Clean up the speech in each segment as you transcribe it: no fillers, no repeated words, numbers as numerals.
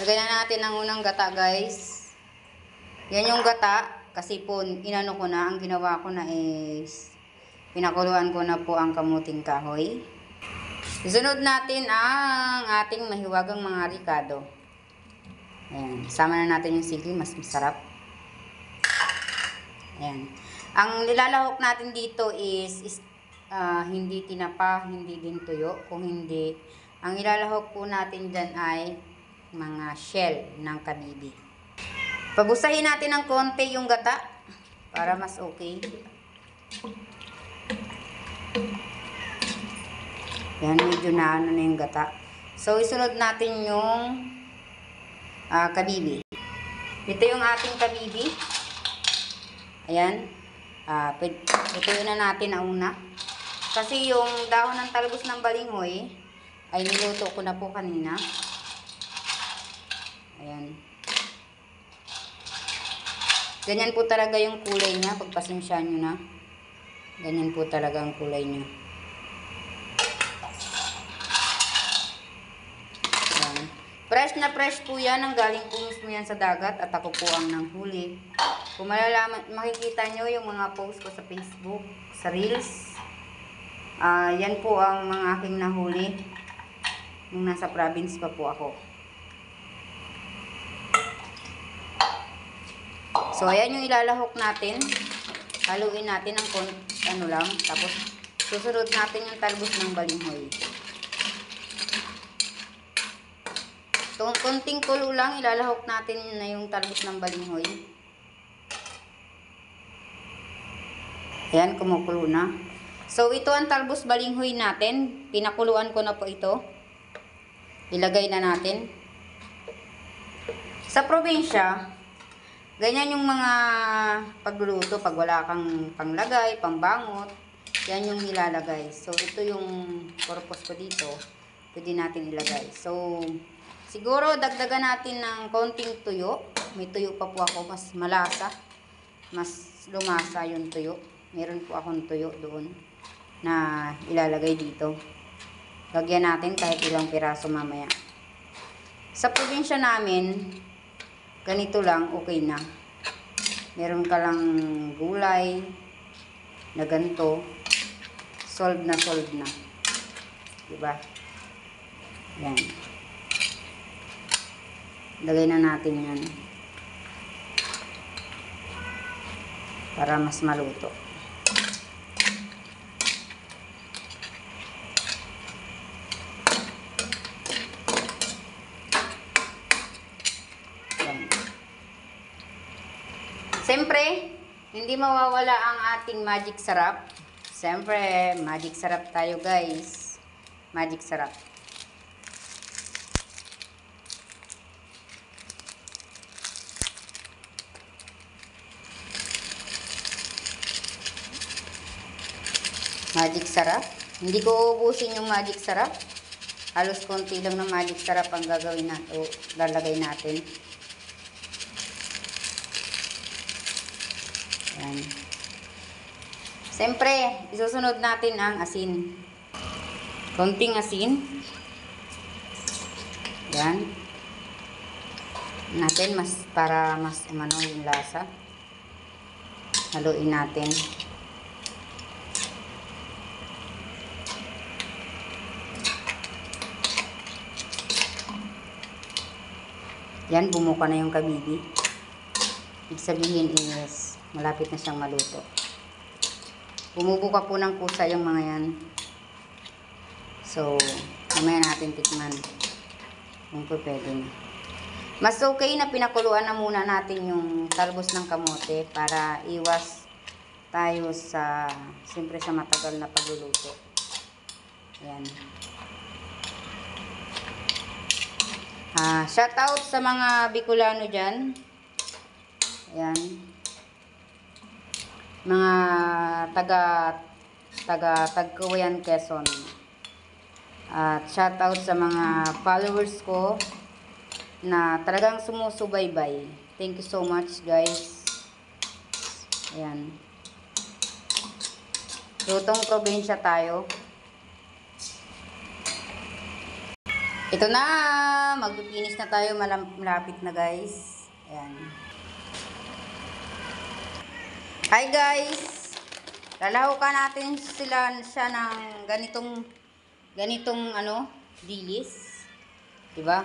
Lagyan na natin ang unang gata, guys. Yan yung gata. Kasi po, inano ko na. Ang ginawa ko na is pinakuluan ko na po ang kamuting kahoy. Isunod natin ang ating mahiwagang mga ricado. Ayan. Sama na natin yung sili. Mas masarap. Ayan. Ang nilalahok natin dito is hindi tinapa, hindi din tuyo. Kung hindi, ang ilalahok po natin dyan ay mga shell ng kabibi. Pabusahin natin ng konti yung gata para mas okay. Yan, medyo na ano na yung gata. So, isunod natin yung kabibi. Ito yung ating kabibi. Ayan. Ituin na natin ang una. Kasi yung dahon ng talbos ng balinghoy ay niluto ko na po kanina. Ayan. Ganyan po talaga yung kulay niya. Pagpasensyahan nyo na. Ganyan po talaga ang kulay niya. Ayan. Fresh na fresh po yan. Ang galing po mismo yan sa dagat. At ako po ang nanghuli. Kung malalaman, makikita nyo yung mga post ko sa Facebook, sa Reels. Yan po ang mga aking nahuli. Nung nasa province pa po ako. So, ayan yung ilalahok natin. Haluin natin ng ano lang. Tapos, susunod natin yung talbos ng balinghoy. So, konting kulo lang, ilalahok natin na yung talbos ng balinghoy. Ayan, kumukulo na. So, ito ang talbos balinghoy natin. Pinakuluan ko na po ito. Ilagay na natin. Sa probinsya, ganyan yung mga pagluluto pag wala kang panglagay, pambangot. Yan yung nilalagay. So, ito yung purpose ko dito. Pwede natin ilagay. So, siguro dagdagan natin ng konting tuyo. May tuyo pa po ako. Mas malasa. Mas lumasa yung tuyo. Meron po akong tuyo doon na ilalagay dito. Lagyan natin kahit ilang piraso mamaya. Sa probinsya namin, ganito lang, okay na. Meron ka lang gulay na ganito. Solve na. Diba? Yan. Lagay na natin yan. Para mas maluto. Siyempre, hindi mawawala ang ating magic sarap. Siyempre, magic sarap tayo, guys. Magic sarap. Magic sarap. Hindi ko ubusin yung magic sarap. Halos konti lang ng magic sarap ang gagawin natin o lalagay natin. Yan. Siyempre, isusunod natin ang asin. Konting asin. Yan. Natin para mas umano yung lasa. Haluin natin. Yan, bumuka na yung kabibi. Ibig sabihin is malapit na siyang maluto. Bumubuka po ng kusa yung mga yan. So, mamaya natin tikman. Kung po pwede na. Mas okay na pinakuluan na muna natin yung talbos ng kamote para iwas tayo siyempre sa matagal na pagluluto. Ayan. Shout out sa mga Bicolano dyan. Ayan. Mga Tagkawayan, Quezon. At shout out sa mga followers ko na talagang sumusubaybay. Thank you so much, guys. Ayan. Lutong probinsya tayo. Ito na, magpipinis na tayo, malapit na guys. Ayan. Hi guys! Lalahukan natin siya ng ganitong dilis. Diba?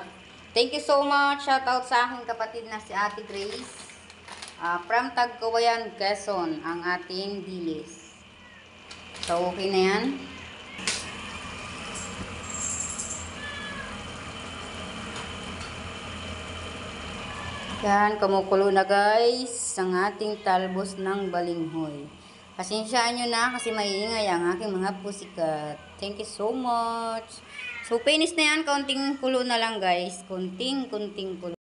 Thank you so much. Shout out sa aking kapatid na si Ate Grace. From Tagkawayan, Quezon, ang ating dilis. So, okay na yan. Yan, kumukulo na guys ang ating talbos ng balinghoy. Pasensyaan nyo na kasi maingay ang aking mga pusikat. Thank you so much. So, finish na yan. Kaunting kulo na lang guys. Kunting kulo.